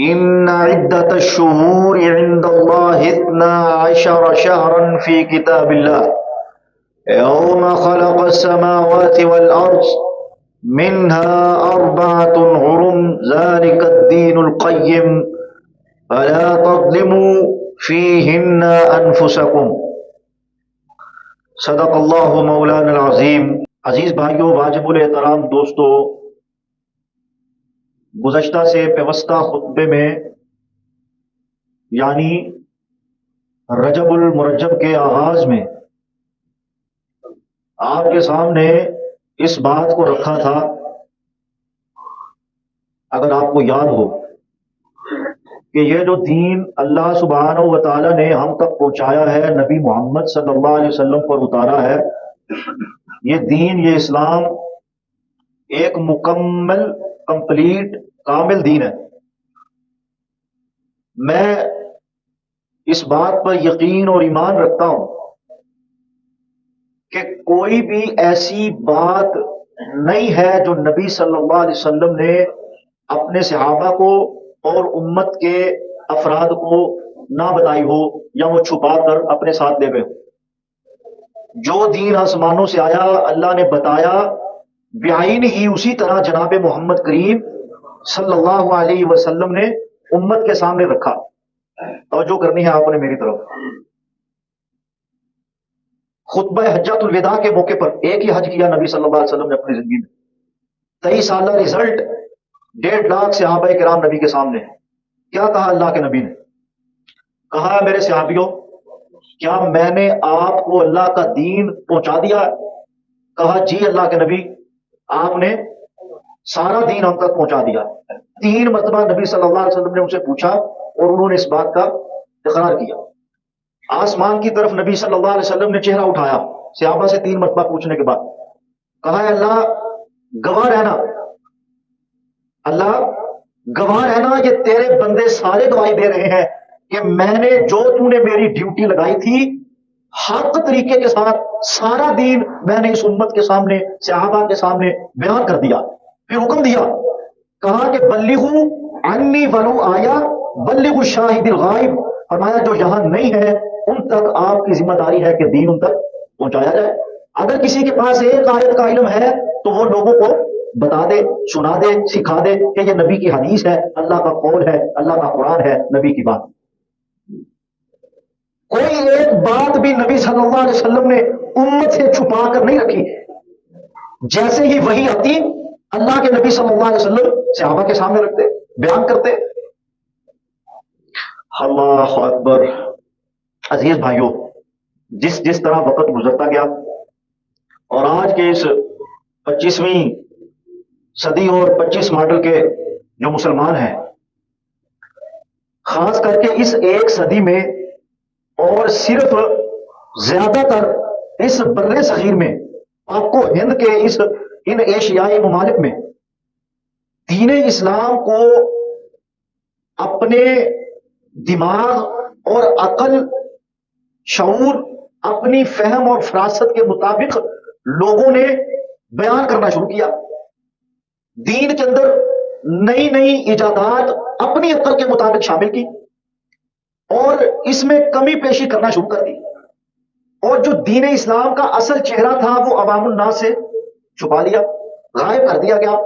إن عدة الشهور عند الله 12 شهرا في كتاب الله يوم خلق السماوات والأرض منها 4 حرم ذلك الدين القيم فلا تظلموا فيهن أنفسكم صدق اللہ مولانا العظیم۔ عزیز بھائیوں، واجب الاحترام دوستو، گزشتہ سے پیوستہ خطبے میں یعنی رجب المرجب کے آغاز میں آپ کے سامنے اس بات کو رکھا تھا، اگر آپ کو یاد ہو کہ یہ جو دین اللہ سبحانہ و تعالیٰ نے ہم تک پہنچایا ہے، نبی محمد صلی اللہ علیہ وسلم پر اتارا ہے، یہ دین، یہ اسلام ایک مکمل، کمپلیٹ، کامل دین ہے۔ میں اس بات پر یقین اور ایمان رکھتا ہوں کہ کوئی بھی ایسی بات نہیں ہے جو نبی صلی اللہ علیہ وسلم نے اپنے صحابہ کو اور امت کے افراد کو نہ بتائی ہو یا وہ چھپا کر اپنے ساتھ لے گئے ہو۔ جو دین آسمانوں سے آیا، اللہ نے بتایا بعین ہی، اسی طرح جناب محمد کریم صلی اللہ علیہ وسلم نے امت کے سامنے رکھا۔ توجہ کرنی ہے آپ نے میری طرف۔ خطبہ حجۃ الوداع کے موقع پر ایک ہی حج کیا نبی صلی اللہ علیہ وسلم نے اپنی زندگی میں، 23 سالہ رزلٹ، 1.5 لاکھ صحابہ کرام نبی کے سامنے۔ کیا کہا اللہ کے نبی نے؟ کہا میرے صحابیوں، کیا میں نے آپ کو اللہ کا دین پہنچا دیا؟ کہا جی اللہ کے نبی، آپ نے سارا دین ہم تک پہنچا دیا۔ 3 مرتبہ نبی صلی اللہ علیہ وسلم نے ان سے پوچھا اور انہوں نے اس بات کا اقرار کیا۔ آسمان کی طرف نبی صلی اللہ علیہ وسلم نے چہرہ اٹھایا صحابہ سے 3 مرتبہ پوچھنے کے بعد، کہا ہے اللہ گواہ رہنا، اللہ گواہ رہنا، یہ تیرے بندے سارے گواہی دے رہے ہیں کہ میں نے جو تو نے میری ڈیوٹی لگائی تھی حق طریقے کے ساتھ سارا دین میں نے اس امت کے سامنے، صحابہ کے سامنے بیان کر دیا۔ پھر حکم دیا، کہا کہ بلغوا عنی ولو آیا بلغوا الشاہد الغائب، فرمایا جو یہاں نہیں ہے ان تک آپ کی ذمہ داری ہے کہ دین ان تک پہنچایا جائے۔ اگر کسی کے پاس ایک آیت کا علم ہے تو وہ لوگوں کو بتا دے، سنا دے، سکھا دے کہ یہ نبی کی حدیث ہے، اللہ کا قول ہے، اللہ کا قرآن ہے، نبی کی بات۔ کوئی ایک بات بھی نبی صلی اللہ علیہ وسلم نے امت سے چھپا کر نہیں رکھی۔ جیسے ہی وحی آتی اللہ کے نبی صلی اللہ علیہ وسلم صحابہ کے سامنے رکھتے، بیان کرتے۔ اللہ اکبر۔ عزیز بھائیوں، جس طرح وقت گزرتا گیا اور آج کے اس 25ویں صدی اور 25 ماڈل کے جو مسلمان ہیں، خاص کر کے اس ایک صدی میں اور صرف زیادہ تر اس بر صغیر میں، پاک و ہند کے ان ایشیائی ممالک میں، دین اسلام کو اپنے دماغ اور عقل، شعور، اپنی فہم اور فراست کے مطابق لوگوں نے بیان کرنا شروع کیا۔ دین کے اندر نئی نئی ایجادات اپنی عقل کے مطابق شامل کی اور اس میں کمی پیشی کرنا شروع کر دی، اور جو دین اسلام کا اصل چہرہ تھا وہ عوام الناس سے چھپا لیا، غائب کر دیا گیا۔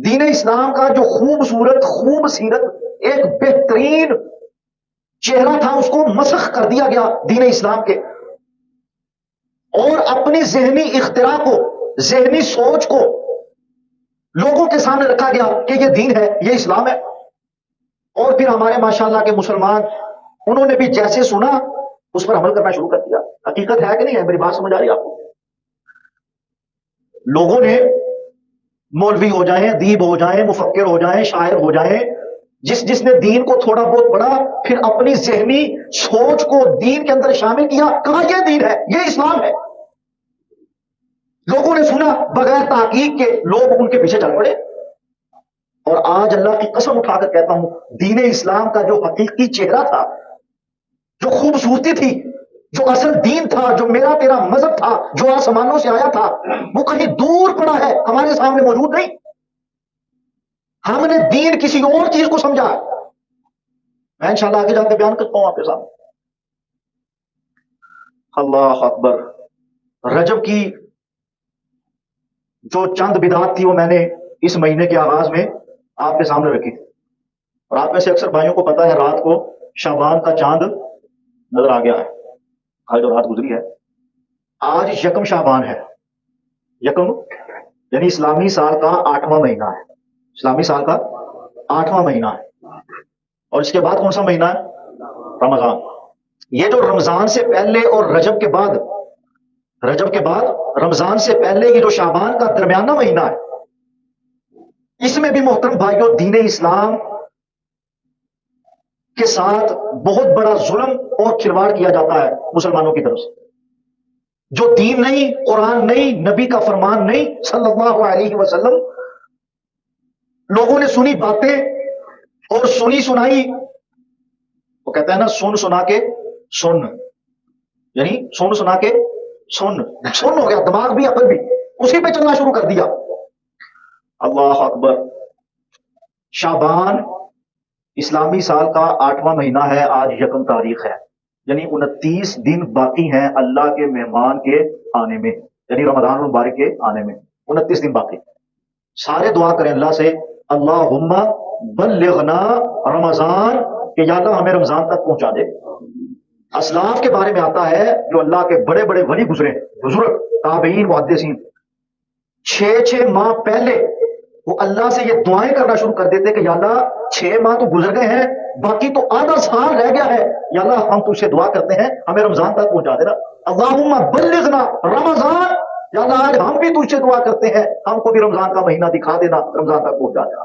دین اسلام کا جو خوبصورت، خوب سیرت، ایک بہترین چہرہ تھا اس کو مسخ کر دیا گیا دین اسلام کے، اور اپنی ذہنی اختراع کو، ذہنی سوچ کو لوگوں کے سامنے رکھا گیا کہ یہ دین ہے، یہ اسلام ہے۔ اور پھر ہمارے ماشاءاللہ کے مسلمان، انہوں نے بھی جیسے سنا اس پر عمل کرنا شروع کر دیا۔ حقیقت ہے کہ نہیں ہے؟ میری بات سمجھ آ رہی ہے آپ کو؟ لوگوں نے مولوی ہو جائیں، ادیب ہو جائیں، مفکر ہو جائیں، شاعر ہو جائیں، جس نے دین کو تھوڑا بہت پڑھا، پھر اپنی ذہنی سوچ کو دین کے اندر شامل کیا، کہا یہ دین ہے، یہ اسلام ہے۔ لوگوں نے سنا، بغیر تحقیق کے لوگ ان کے پیچھے چل پڑے۔ اور آج اللہ کی قسم اٹھا کر کہتا ہوں، دین اسلام کا جو حقیقی چہرہ تھا، جو خوبصورتی تھی، جو اصل دین تھا، جو میرا تیرا مذہب تھا، جو آسمانوں سے آیا تھا، وہ کہیں دور پڑا ہے، ہمارے سامنے موجود نہیں۔ ہم نے دین کسی اور چیز کو سمجھا۔ میں انشاءاللہ آگے جا کے بیان کرتا ہوں آپ کے سامنے. اللہ اکبر. رجب کی جو چند بدعات تھی وہ میں نے اس مہینے کے آغاز میں آپ کے سامنے رکھی تھی. اور آپ میں سے اکثر بھائیوں کو پتا ہے رات کو شعبان کا چاند نظر آ گیا ہے. آج جو رات گزری ہے آج یکم شعبان ہے. یکم یعنی اسلامی سال کا 8واں مہینہ ہے. اسلامی سال کا 8واں مہینہ ہے. اور اس کے بعد کون سا مہینہ ہے؟ رمضان. یہ جو رمضان سے پہلے اور رجب کے بعد رمضان سے پہلے یہ جو شعبان کا درمیانہ مہینہ ہے اس میں بھی محترم بھائیوں دین اسلام کے ساتھ بہت بڑا ظلم اور کھلواڑ کیا جاتا ہے مسلمانوں کی طرف سے. جو دین نہیں، قرآن نہیں، نبی کا فرمان نہیں صلی اللہ علیہ وسلم، لوگوں نے سنی باتیں اور سنی سنائی، وہ کہتے ہیں نا سن سنا کے سن، یعنی سن سنا کے سن ہو گیا، دماغ بھی عقل بھی اسی پہ چلنا شروع کر دیا. اللہ اکبر. شعبان اسلامی سال کا 8واں مہینہ ہے. آج یکم تاریخ ہے، یعنی 29 دن باقی ہیں اللہ کے مہمان کے آنے میں، یعنی رمضان المبارک کے آنے میں 29 دن باقی. سارے دعا کریں اللہ سے، اللہم بلغنا رمضان، کہ یا اللہ ہمیں رمضان تک پہنچا دے. اسلاف کے بارے میں آتا ہے جو اللہ کے بڑے بڑے ولی گزرے، بزرگ تابعین محدثین، 6 ماہ پہلے وہ اللہ سے یہ دعائیں کرنا شروع کر دیتے کہ یا اللہ 6 ماہ تو گزر گئے ہیں، باقی تو آدھا سال رہ گیا ہے، یا اللہ ہم تجھ سے دعا کرتے ہیں ہمیں رمضان تک پہنچا دینا. اللہم بلغنا رمضان، یا اللہ آج ہم بھی تجھ سے دعا کرتے ہیں ہم کو بھی رمضان کا مہینہ دکھا دینا، رمضان تک پہنچا دینا.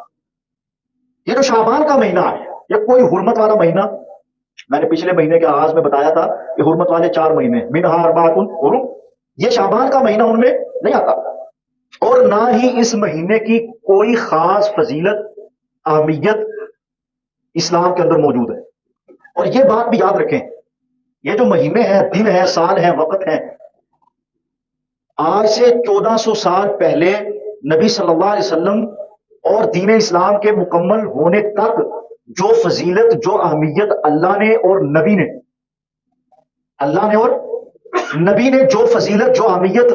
یہ جو شعبان کا مہینہ ہے یہ کوئی حرمت والا مہینہ، میں نے پچھلے مہینے کے آغاز میں بتایا تھا کہ حرمت والے 4 مہینے منہا اربعۃ حرم، یہ شعبان کا مہینہ ان میں نہیں آتا. اور نہ ہی اس مہینے کی کوئی خاص فضیلت اہمیت اسلام کے اندر موجود ہے. اور یہ بات بھی یاد رکھیں، یہ جو مہینے ہیں، دن ہیں، سال ہیں، وقت ہیں، آج سے 1400 سال پہلے نبی صلی اللہ علیہ وسلم اور دین اسلام کے مکمل ہونے تک جو فضیلت، جو اہمیت اللہ نے اور نبی نے جو فضیلت، جو اہمیت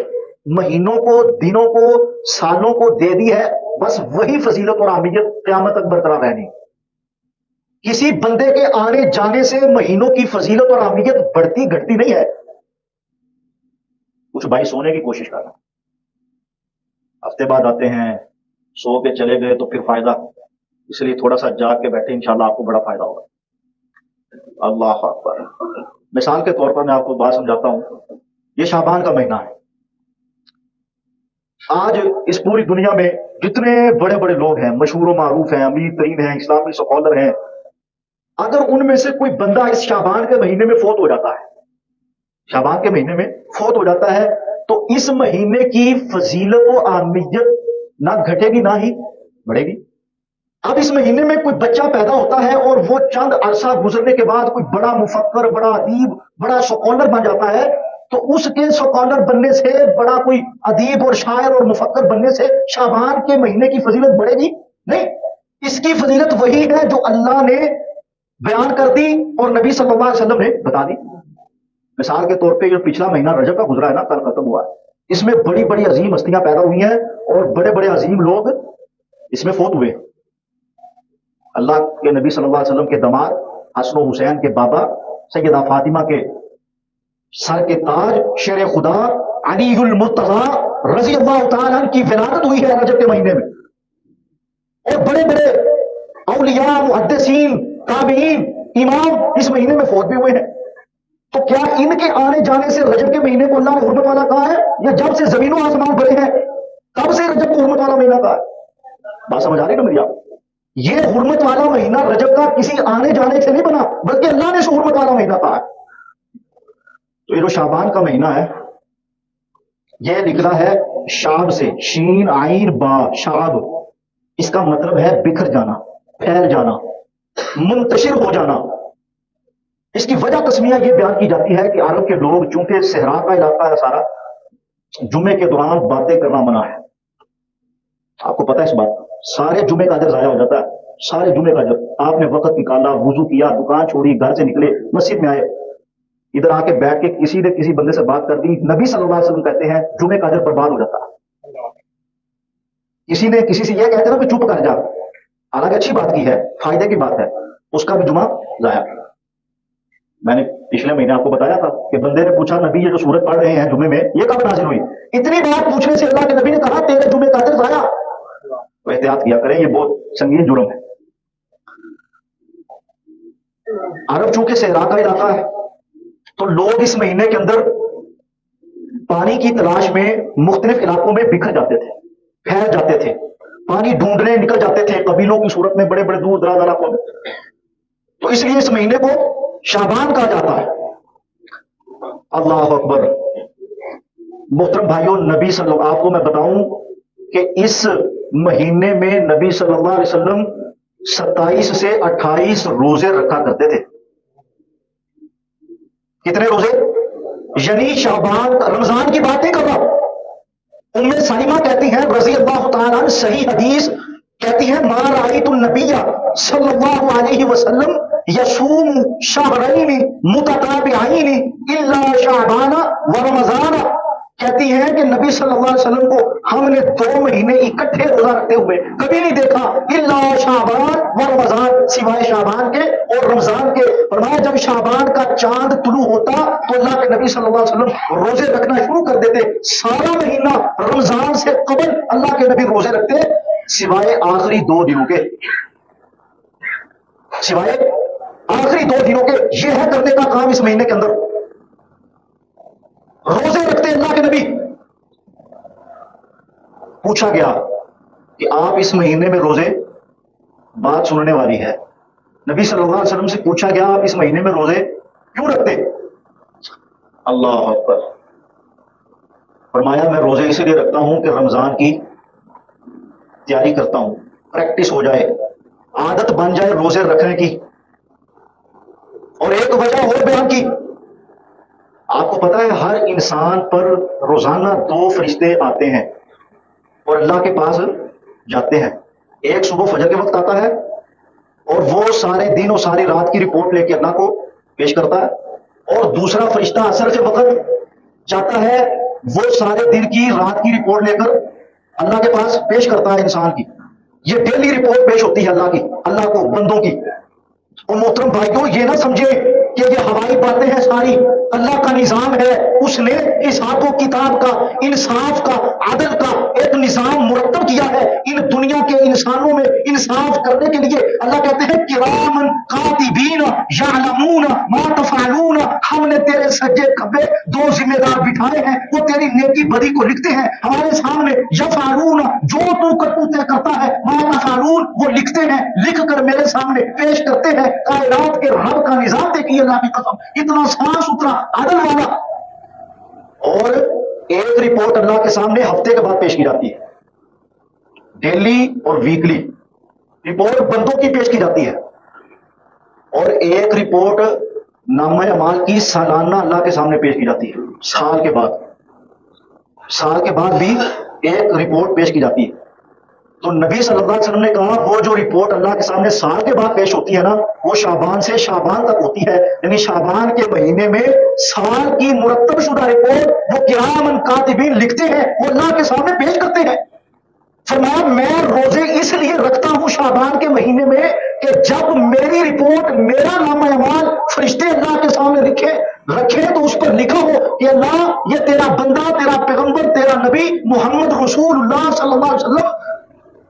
مہینوں کو، دنوں کو، سالوں کو دے دی ہے، بس وہی فضیلت اور اہمیت قیامت تک برقرار رہنی. کسی بندے کے آنے جانے سے مہینوں کی فضیلت اور اہمیت بڑھتی گھٹتی نہیں ہے. کچھ بھائی سونے کی کوشش کر رہے ہیں، ہفتے بعد آتے ہیں، سو کے چلے گئے تو پھر فائدہ، اس لیے تھوڑا سا جاگ کے بیٹھے، انشاءاللہ آپ کو بڑا فائدہ ہوگا. اللہ اکبر. مثال کے طور پر میں آپ کو بات سمجھاتا ہوں. یہ شعبان کا مہینہ ہے. آج اس پوری دنیا میں جتنے بڑے بڑے لوگ ہیں، مشہور و معروف ہیں، امیر ترین ہیں، اسلامی سکالر ہیں، اگر ان میں سے کوئی بندہ اس شعبان کے مہینے میں فوت ہو جاتا ہے، شعبان کے مہینے میں فوت ہو جاتا ہے، تو اس مہینے کی فضیلت و اہمیت نہ گھٹے گی نہ ہی بڑھے گی. اب اس مہینے میں کوئی بچہ پیدا ہوتا ہے اور وہ چند عرصہ گزرنے کے بعد کوئی بڑا مفکر، بڑا ادیب، بڑا سکالر بن جاتا ہے، تو اس کے سکالر بننے سے، بڑا کوئی ادیب اور شاعر اور مفکر بننے سے شعبان کے مہینے کی فضیلت بڑھے گی نہیں. اس کی فضیلت وہی ہے جو اللہ نے بیان کر دی اور نبی صلی اللہ علیہ وسلم نے بتا دی. مثال کے طور پہ یہ پچھلا مہینہ رجب کا گزرا ہے نا، کل ختم ہوا ہے، اس میں بڑی بڑی عظیم ہستیاں پیدا ہوئی ہیں اور بڑے بڑے عظیم لوگ اس میں فوت ہوئے. اللہ کے نبی صلی اللہ علیہ وسلم کے داماد حسن و حسین کے بابا سیدہ فاطمہ کے سر کے تاج شیر خدا علی المرتضی رضی اللہ تعالیٰ عنہ کی ولادت ہوئی ہے رجب کے مہینے میں. اور بڑے بڑے اولیاء، محدثین، تابعین، امام اس مہینے میں فوت بھی ہوئے ہیں. تو کیا ان کے آنے جانے سے رجب کے مہینے کو اللہ نے حرمت والا کہا ہے، یا جب سے زمین و آسمان بڑے ہیں تب سے رجب کو حرمت والا مہینہ کہا ہے؟ بات سمجھ آ رہی نا میری آپ؟ یہ حرمت والا مہینہ رجب کا کسی آنے جانے سے نہیں بنا، بلکہ اللہ نے اسے حرمت والا مہینہ کہا ہے. تو یہ جو شعبان کا مہینہ ہے یہ نکلا ہے شاب سے، شین عین با، شاب. اس کا مطلب ہے بکھر جانا، پھیل جانا، منتشر ہو جانا. اس کی وجہ تسمیہ یہ بیان کی جاتی ہے کہ عرب کے لوگ چونکہ صحرا کا علاقہ ہے سارا، جمعے کے دوران باتیں کرنا منع ہے. آپ کو پتہ ہے اس بات، سارے جمعے کا اجر ضائع ہو جاتا ہے. سارے جمعے کا جب آپ نے وقت نکالا, وضو کیا, دکان چھوڑی, گھر سے نکلے, مسجد میں آئے, ادھر آ کے بیٹھ کے کسی نے کسی بندے سے بات کر دی, نبی صلی اللہ علیہ وسلم کہتے ہیں جمعے کا اجر برباد ہو جاتا ہے. کسی نے کسی سے یہ کہتے نا کہ چپ کر جا, حالانکہ اچھی بات کی ہے, فائدے کی بات ہے, اس کا بھی جمعہ ضائع. میں نے پچھلے مہینے آپ کو بتایا تھا کہ بندے نے پوچھا نبی یہ جو سورت پڑھ رہے ہیں جمعے میں یہ کب نازل ہوئی؟ اتنی بات پوچھنے سے اللہ کے نبی نے کہا تیرے جمعے کا اجر ضائع. تو احتیاط کیا کریں, یہ بہت سنگین جرم ہے. عرب چونکہ صحرا کا علاقہ ہے تو لوگ اس مہینے کے اندر پانی کی تلاش میں مختلف علاقوں میں بکھر جاتے تھے, پھیل جاتے تھے, پانی ڈھونڈنے نکل جاتے تھے قبیلوں کی صورت میں بڑے بڑے دور دراز علاقوں میں. تو اس لیے اس مہینے کو شعبان کہا جاتا ہے. اللہ اکبر. محترم بھائیوں, نبی صلی اللہ, آپ کو میں بتاؤں کہ اس مہینے میں نبی صلی اللہ علیہ وسلم 27 سے 28 روزے رکھا کرتے تھے. کتنے روزے؟ یعنی شعبان, رمضان کی بات نہیں کر رہا. ام سلمہ کہتی ہیں رضی اللہ تعالیٰ عنہ, صحیح حدیث کہتی ہیں ما رأیت النبی صلی اللہ علیہ وسلم یصوم شہرین متتابعین الا شعبان و رمضان. کہتی ہیں کہ نبی صلی اللہ علیہ وسلم کو ہم نے 2 مہینے اکٹھے روزہ رکھتے ہوئے کبھی نہیں دیکھا, الا شعبان و رمضان, سوائے شعبان کے اور رمضان کے. فرمایا جب شعبان کا چاند طلوع ہوتا تو اللہ کے نبی صلی اللہ علیہ وسلم روزے رکھنا شروع کر دیتے. سارا مہینہ رمضان سے قبل اللہ کے نبی روزے رکھتے سوائے آخری 2 دنوں کے, سوائے آخری 2 دنوں کے. یہ ہے کرنے کا کام اس مہینے کے اندر, روزے رکھتے اللہ کے نبی. پوچھا گیا کہ آپ اس مہینے میں روزے, بات سننے والی ہے, نبی صلی اللہ علیہ وسلم سے پوچھا گیا آپ اس مہینے میں روزے کیوں رکھتے؟ اللہ اکبر. فرمایا میں روزے اس لیے رکھتا ہوں کہ رمضان کی تیاری کرتا ہوں, پریکٹس ہو جائے, عادت بن جائے روزے رکھنے کی. اور ایک وجہ اور بیان کی, آپ کو پتا ہے ہر انسان پر روزانہ 2 فرشتے آتے ہیں اور اللہ کے پاس جاتے ہیں. ایک صبح فجر کے وقت آتا ہے اور وہ سارے دن اور ساری رات کی رپورٹ لے کے اللہ کو پیش کرتا ہے, اور دوسرا فرشتہ عصر کے وقت جاتا ہے, وہ سارے دن کی رات کی رپورٹ لے کر اللہ کے پاس پیش کرتا ہے انسان کی. یہ ڈیلی رپورٹ پیش ہوتی ہے اللہ کی, اللہ کو بندوں کی. اور محترم بھائیوں یہ نہ سمجھے کہ یہ ہوائی باتیں ہیں ساری, اللہ کا نظام ہے. اس نے حساب و کتاب کا, انصاف کا, عدل کا ایک نظام مرتب کیا ہے. ان دنیا کے انسانوں میں انصاف کرنے کے لیے اللہ کہتے ہیں کرامن کاتبین یعلمون ما تفعلون. ہم نے تیرے سجے کھبے 2 ذمہ دار بٹھائے ہیں, وہ تیری نیکی بدی کو لکھتے ہیں ہمارے سامنے. یفعلون, جو تو کرتوتے کرتا ہے, ما تفعلون, وہ لکھتے ہیں, لکھ کر میرے سامنے پیش کرتے ہیں. کائنات کے رب کا نظام دیکھیے اللہ کی قسم, اتنا صاف ستھرا عدل والا. اور ایک رپورٹ اللہ کے سامنے ہفتے کے بعد پیش کی جاتی ہے, ڈیلی اور ویکلی رپورٹ بندوں کی پیش کی جاتی ہے. اور ایک رپورٹ نامہ اعمال کی سالانہ اللہ کے سامنے پیش کی جاتی ہے. سال کے بعد بھی ایک رپورٹ پیش کی جاتی ہے. تو نبی صلی اللہ علیہ وسلم نے کہا وہ جو رپورٹ اللہ کے سامنے سال کے بعد پیش ہوتی ہے نا, وہ شعبان سے شعبان تک ہوتی ہے. یعنی شعبان کے مہینے میں سال کی مرتب شدہ رپورٹ وہ کرامن کاتبین لکھتے ہیں, وہ اللہ کے سامنے پیش کرتے ہیں. فرمایا میں روزے اس لیے رکھتا ہوں شعبان کے مہینے میں کہ جب میری رپورٹ, میرا نامہ اعمال فرشتے اللہ کے سامنے رکھے تو اس پر لکھا ہو کہ اللہ یہ تیرا بندہ, تیرا پیغمبر, تیرا نبی محمد رسول اللہ صلی اللہ علیہ وسلم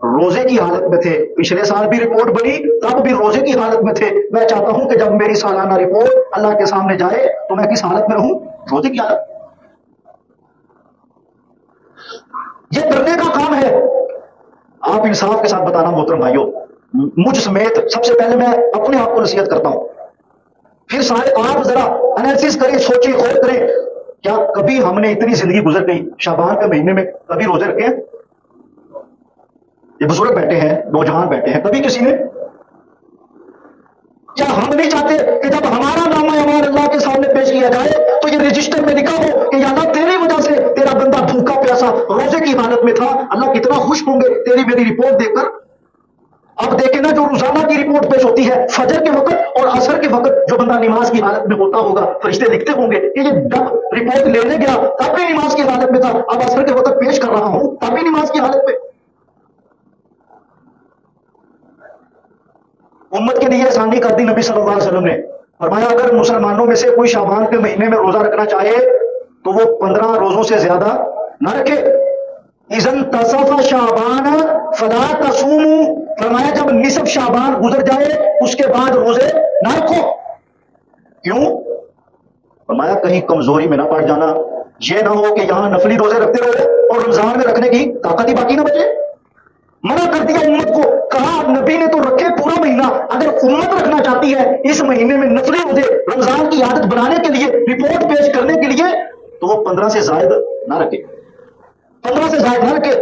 روزے کی حالت میں تھے. پچھلے سال بھی رپورٹ بنی تب بھی روزے کی حالت میں تھے. میں چاہتا ہوں کہ جب میری سالانہ رپورٹ اللہ کے سامنے جائے تو میں کس حالت میں رہوں؟ روزے کی حالت. یہ کرنے کا کام ہے. آپ انصاف کے ساتھ بتانا محترم بھائیوں, مجھ سمیت سب سے پہلے میں اپنے آپ کو نصیحت کرتا ہوں, پھر سارے آپ ذرا انالیسس کریں, سوچیں, غور کریں. کیا کبھی ہم نے اتنی زندگی گزر گئی شعبان کے مہینے میں کبھی روزے رکھے ہیں؟ یہ بزرگ بیٹھے ہیں, نوجوان بیٹھے ہیں, کبھی کسی نے؟ کیا ہم نہیں چاہتے کہ جب ہمارا نامہ اعمال اللہ کے سامنے پیش کیا جائے تو یہ رجسٹر میں لکھا ہو کہ یا اللہ تیری وجہ سے تیرا بندہ بھوکا پیاسا روزے کی حالت میں تھا, اللہ کتنا خوش ہوں گے تیری میری رپورٹ دیکھ کر. اب دیکھیں نا جو روزانہ کی رپورٹ پیش ہوتی ہے فجر کے وقت اور عصر کے وقت جو بندہ نماز کی حالت میں ہوتا ہوگا فرشتے لکھتے ہوں گے کہ یہ جب رپورٹ لینے گیا تب بھی نماز کی حالت میں تھا، اب عصر کے وقت پیش کر رہا ہوں تب بھی نماز کی حالت میں. امت کے لیے آسانی کر دی نبی صلی اللہ علیہ وسلم نے. فرمایا اگر مسلمانوں میں سے کوئی شعبان کے مہینے میں روزہ رکھنا چاہے تو وہ 15 روزوں سے زیادہ نہ رکھے. اذن تصف شعبان فلا تصوموا، فرمایا جب نصف شعبان گزر جائے اس کے بعد روزے نہ رکھو. کیوں؟ فرمایا کہیں کمزوری میں نہ پڑ جانا، یہ نہ ہو کہ یہاں نفلی روزے رکھتے رہو اور رمضان میں رکھنے کی طاقت ہی باقی نہ بچے. منع کر دیا امت کو، کہا نبی نے تو رکھے پورا مہینہ، اگر امت رکھنا چاہتی ہے اس مہینے میں نفلی روزے رمضان کی عادت بنانے کے لیے، رپورٹ پیش کرنے کے لیے، تو وہ 15 سے زائد نہ رکھے، 15 سے زائد نہ رکھے.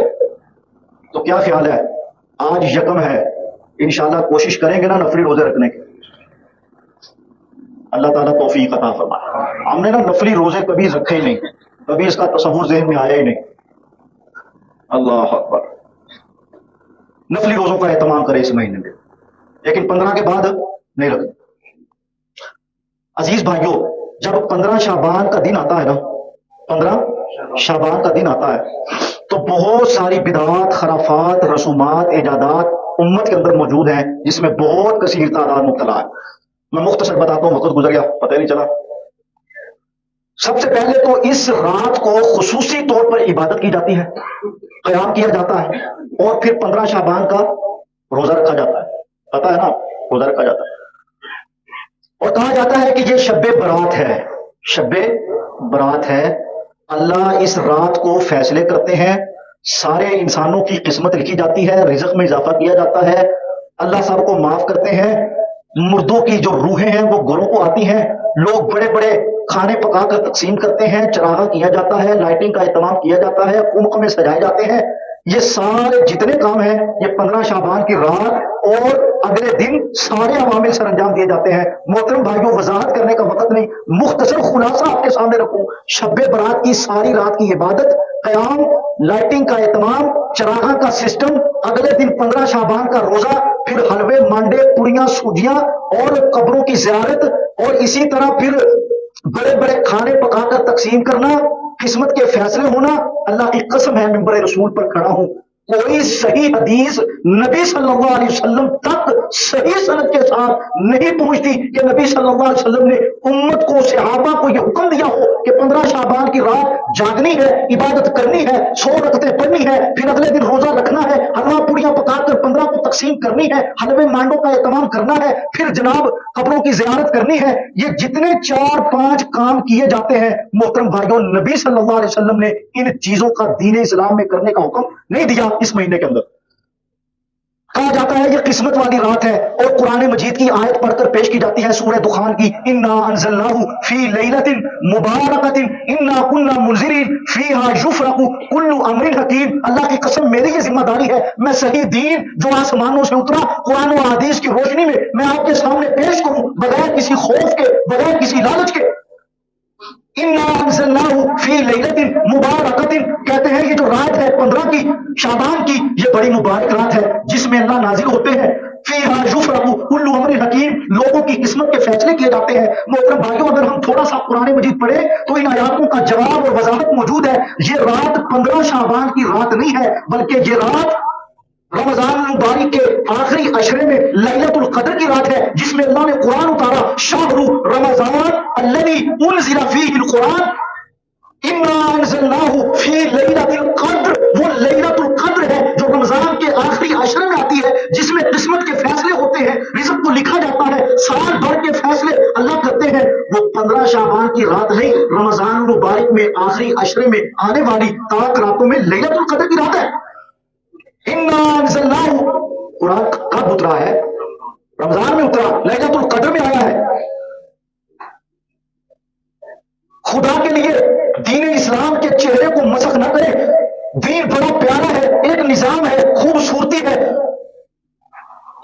تو کیا خیال ہے؟ آج یکم ہے، انشاءاللہ کوشش کریں گے نا نفلی روزے رکھنے کی. اللہ تعالیٰ توفیق عطا فرمائے. ہم نے نا نفلی روزے کبھی رکھے ہی نہیں، کبھی اس کا تصور ذہن میں آیا ہی نہیں. اللہ اکبر. نفلی روزوں کا اہتمام کرے اس مہینے میں، لیکن 15 کے بعد نہیں رکھتے. عزیز بھائیوں، جب 15 شعبان کا دن آتا ہے نا، 15 شعبان کا دن آتا ہے تو بہت ساری بدعات، خرافات، رسومات، ایجادات امت کے اندر موجود ہیں جس میں بہت کثیر تعداد مبتلا ہے. میں مختصر بتاتا ہوں، وقت گزر گیا پتہ ہی نہیں چلا. سب سے پہلے تو اس رات کو خصوصی طور پر عبادت کی جاتی ہے، قیام کیا جاتا ہے، اور پھر 15 شعبان کا روزہ رکھا جاتا ہے. پتا ہے نا، روزہ رکھا جاتا ہے اور کہا جاتا ہے کہ یہ شب برات ہے، شب برات ہے. اللہ اس رات کو فیصلے کرتے ہیں، سارے انسانوں کی قسمت لکھی جاتی ہے، رزق میں اضافہ کیا جاتا ہے، اللہ سب کو معاف کرتے ہیں. مردوں کی جو روحیں ہیں وہ گھروں کو آتی ہیں، لوگ بڑے بڑے کھانے پکا کر تقسیم کرتے ہیں، چراغاں کیا جاتا ہے، لائٹنگ کا اہتمام کیا جاتا ہے، کنک میں سجائے جاتے ہیں. یہ سارے جتنے کام ہیں یہ 15 شعبان کی رات اور اگلے دن سارے عوامل سر انجام دیے جاتے ہیں. محترم بھائیوں، وضاحت کرنے کا وقت نہیں، مختصر خلاصہ آپ کے سامنے رکھوں. شب برات کی ساری رات کی عبادت، قیام، لائٹنگ کا اہتمام، چراغاں کا سسٹم، اگلے دن 15 شعبان کا روزہ، پھر حلوے، مانڈے، پوریاں، سوجیاں اور قبروں کی زیارت، اور اسی طرح پھر بڑے بڑے کھانے پکا کر تقسیم کرنا، قسمت کے فیصلے ہونا. اللہ کی قسم ہے ممبر رسول پر کھڑا ہوں، کوئی صحیح حدیث نبی صلی اللہ علیہ وسلم تک صحیح سند کے ساتھ نہیں پہنچتی کہ نبی صلی اللہ علیہ وسلم نے امت کو، صحابہ کو یہ حکم دیا ہو کہ 15 شعبان کی رات جاگنی ہے، عبادت کرنی ہے، 100 رکعتیں پڑھنی ہے، پھر اگلے دن روزہ رکھنا ہے، حلوہ پوریاں پکا کر 15 کو تقسیم کرنی ہے، حلوے مانڈوں کا اہتمام کرنا ہے، پھر جناب قبروں کی زیارت کرنی ہے. یہ جتنے 4-5 کام کیے جاتے ہیں محترم بھائیوں، نبی صلی اللہ علیہ وسلم نے ان چیزوں کا دین اسلام میں کرنے کا حکم نہیں دیا. اس مہینے کے اندر کہا جاتا ہے یہ قسمت والی رات ہے، اور قرآن مجید کی آیت پڑھ کر پیش کی جاتی ہے سورہ دخان کی، انا انزلناہ فی لیلۃ مبارکۃ انا کنا منذرین فیہا یفرق کل امر حکیم. اللہ کی قسم میری یہ ذمہ داری ہے، میں صحیح دین جو آسمانوں سے اترا قرآن و حدیث کی روشنی میں آپ کے سامنے پیش کروں، بغیر کسی خوف کے، بغیر کسی لالچ کے. انا انزلناہ فی لیلۃ مبارکۃ، کہتے ہیں یہ جو رات ہے 15 کی شعبان کی، یہ بڑی مبارک رات ہے جس میں اللہ نازل ہوتے ہیں. فیہا یفرق کل امر حکیم، لوگوں کی قسمت کے فیصلے کیے جاتے ہیں. محترم بھائیوں، اگر ہم تھوڑا سا قرآن مجید پڑھیں تو ان آیاتوں کا جواب اور وضاحت موجود ہے. یہ رات 15 شعبان کی رات نہیں ہے، بلکہ یہ رات رمضان المبارک کے آخری عشرے میں لیلۃ القدر کی رات ہے، جس میں اللہ نے قرآن اتارا. شہر رمضان الذی انزل فیہ القرآن انا انزلناہ فی لیلۃ القدر، وہ لیلۃ القدر ہے جو رمضان کے آخری عشرے میں آتی ہے، جس میں قسمت کے فیصلے ہوتے ہیں، رزق کو لکھا جاتا ہے، سال بھر کے فیصلے اللہ کرتے ہیں. وہ 15 شعبان کی رات نہیں، رمضان المبارک میں آخری عشرے میں آنے والی تاک راتوں میں لیلۃ القدر کی رات ہے. انا انزلناہ، قرآن کب اترا ہے؟ رمضان میں اترا، لیلۃ القدر میں آیا ہے. خدا کے لیے دین اسلام کے چہرے کو مسخ نہ کریں. دین بڑا پیارا ہے، ایک نظام ہے، خوبصورتی ہے.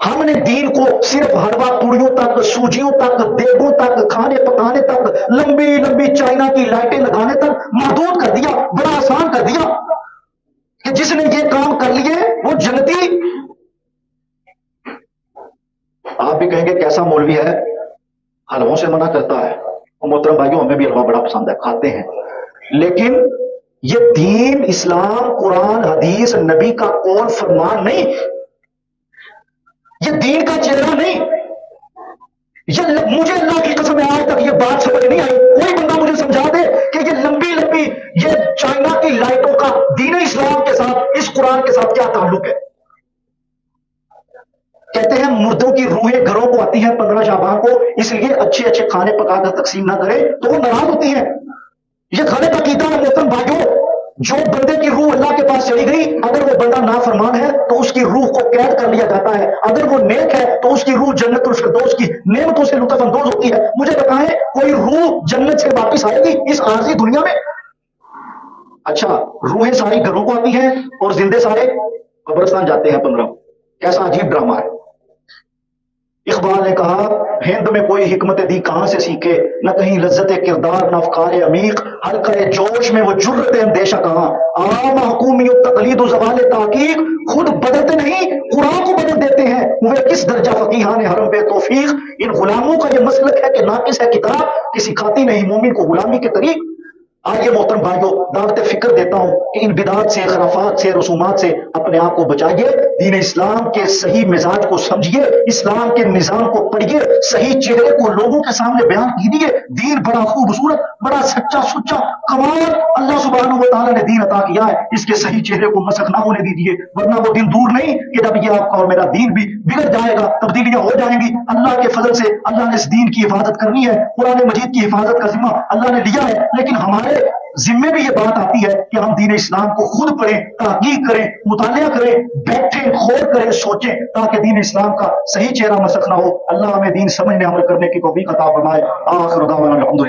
ہم نے دین کو صرف حلوہ پوریوں تک، سوجیوں تک، دیگوں تک، کھانے پکانے تک، لمبی لمبی چائنا کی لائٹیں لگانے تک محدود کر دیا، بڑا آسان کر دیا کہ جس نے یہ کام کر لیے وہ جنتی. آپ بھی کہیں گے کیسا مولوی ہے حلووں سے منع کرتا ہے. اور محترم بھائیوں ہمیں بھی حلوہ بڑا پسند ہے, کھاتے ہیں, لیکن یہ دین اسلام قرآن حدیث نبی کا قول فرمان نہیں, یہ دین کا چہرہ نہیں. مجھے اللہ کی قسم ہے آج تک یہ بات سمجھ نہیں آئی. کوئی بندہ مجھے سمجھا دے کہ یہ لمبی لمبی یہ چائنا کی لائٹوں کا دین اسلام کے ساتھ اس قرآن کے ساتھ کیا تعلق ہے. کہتے ہیں مردوں کی روحیں گھروں کو آتی ہیں 15 شعبان کو, اس لیے اچھے اچھے کھانے پکا کر تقسیم نہ کرے تو وہ ناراض ہوتی ہیں. یہ غلط عقیدہ ہے محترم بھائیوں. جو بندے کی روح اللہ کے پاس چلی گئی, اگر وہ بندہ نافرمان ہے تو اس کی روح کو قید کر لیا جاتا ہے, اگر وہ نیک ہے تو اس کی روح جنت الفردوس کی نعمتوں سے لطف اندوز ہوتی ہے. مجھے بتائیں کوئی روح جنت سے واپس آئے گی اس عارضی دنیا میں؟ اچھا, روحیں ساری گھروں کو آتی ہیں اور زندے سارے قبرستان جاتے ہیں 15. کیسا عجیب ڈرامہ ہے. اقبال نے کہا ہند میں کوئی حکمت دی کہاں سے سیکھے, نہ کہیں لذت کردار نہ افکار عمیق, حلقہ جوش میں وہ جرت اندیشہ کہاں, عام حکومی تقلید و زوال تحقیق, خود بدلتے نہیں قرآن کو بدل دیتے ہیں, وہ کس درجہ فقیہان حرم بے توفیق. ان غلاموں کا یہ مسلک ہے کہ ناقص ہے کتاب کہ سکھاتی نہیں مومن کو غلامی کے طریق. آئیے محترم بھائیوں دعوت فکر دیتا ہوں کہ ان بدعات سے, خرافات سے, رسومات سے اپنے آپ کو بچائیے, دین اسلام کے صحیح مزاج کو سمجھیے, اسلام کے نظام کو پڑھیے, صحیح چہرے کو لوگوں کے سامنے بیان کیجیے. دین بڑا خوبصورت, بڑا سچا سچا کمال اللہ سبحانہ و تعالیٰ نے دین عطا کیا ہے, اس کے صحیح چہرے کو مسخ نہ ہونے دیجیے, ورنہ وہ دن دور نہیں کہ جب یہ آپ کا اور میرا دین بھی بگڑ جائے گا, تبدیلیاں ہو جائیں گی. اللہ کے فضل سے اللہ نے اس دین کی حفاظت کرنی ہے, قرآن مجید کی حفاظت کا ذمہ اللہ نے لیا ہے, لیکن ہمارے ذمے بھی یہ بات آتی ہے کہ ہم دین اسلام کو خود پڑھیں, تحقیق کریں, مطالعہ کریں, بیٹھیں, غور کریں, سوچیں, تاکہ دین اسلام کا صحیح چہرہ مسخ نہ ہو. اللہ ہمیں دین سمجھنے عمل کرنے کی توفیق عطا فرمائے. آخر دعوانا الحمدللہ.